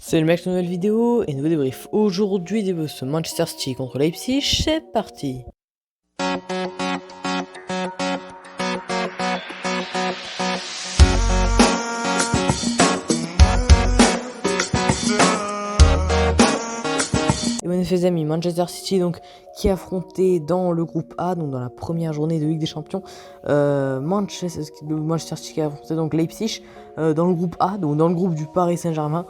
C'est le mec, nouvelle vidéo et nouveau débrief. Aujourd'hui, ce Manchester City contre Leipzig, c'est parti. Et bon, les amis, Manchester City donc qui affrontait dans le groupe A, donc dans la première journée de Ligue des Champions, Manchester City qui a affronté donc Leipzig dans le groupe A, donc dans le groupe du Paris Saint-Germain.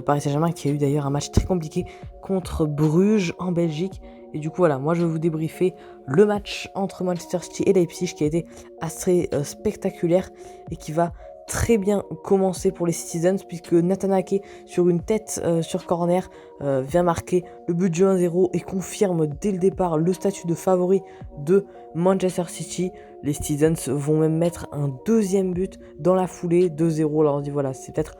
Paris Saint-Germain qui a eu d'ailleurs un match très compliqué contre Bruges en Belgique. Et du coup voilà, moi je vais vous débriefer le match entre Manchester City et Leipzig qui a été assez spectaculaire et qui va très bien commencer pour les Citizens, puisque Nathan Ake sur une tête sur corner vient marquer le but du 1-0 et confirme dès le départ le statut de favori de Manchester City. Les Citizens vont même mettre un deuxième but dans la foulée, 2-0. Alors on dit voilà, c'est peut-être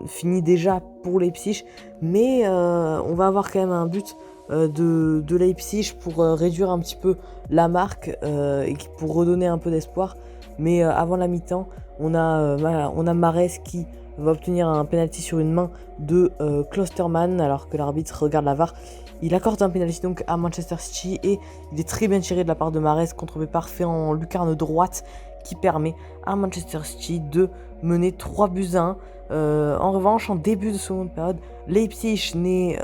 fini déjà pour Leipzig, mais on va avoir quand même un but de Leipzig pour réduire un petit peu la marque et pour redonner un peu d'espoir. Mais avant la mi-temps, on a Mahrez qui va obtenir un penalty sur une main de Klostermann, alors que l'arbitre regarde la VAR. Il accorde un penalty donc à Manchester City et il est très bien tiré de la part de Mahrez, contrôlé parfait en lucarne droite qui permet à Manchester City de mener 3-1. En revanche, en début de seconde période, Leipzig n'est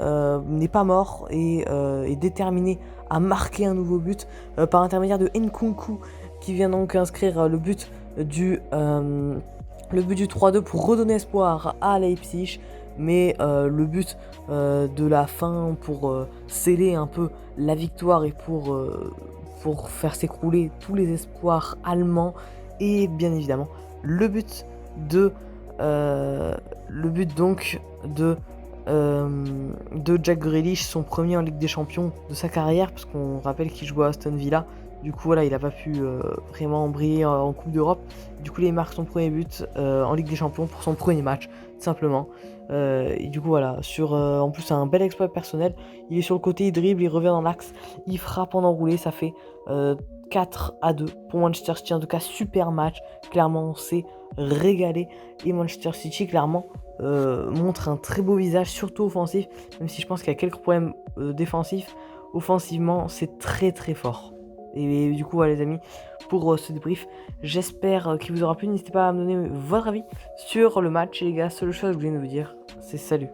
pas mort et est déterminé à marquer un nouveau but par l'intermédiaire de Nkunku, qui vient donc inscrire le but du 3-2 pour redonner espoir à Leipzig. Mais le but de la fin pour sceller un peu la victoire et pour faire s'écrouler tous les espoirs allemands, et bien évidemment le but donc de Jack Grealish, son premier en Ligue des Champions de sa carrière, parce qu'on rappelle qu'il jouait à Aston Villa. Du coup voilà, il n'a pas pu vraiment briller en Coupe d'Europe. Du coup il marque son premier but en Ligue des Champions pour son premier match, tout simplement. Et du coup voilà, en plus un bel exploit personnel. Il est sur le côté, il dribble, il revient dans l'axe, il frappe en enroulé, ça fait 4-2 pour Manchester City. En tout cas, super match, clairement on s'est régalé. Et Manchester City clairement montre un très beau visage, surtout offensif, même si je pense qu'il y a quelques problèmes défensifs. Offensivement, c'est très très fort. Et du coup, voilà, les amis, pour ce débrief, j'espère qu'il vous aura plu. N'hésitez pas à me donner votre avis sur le match. Et les gars, seule chose que je viens de vous dire, c'est salut.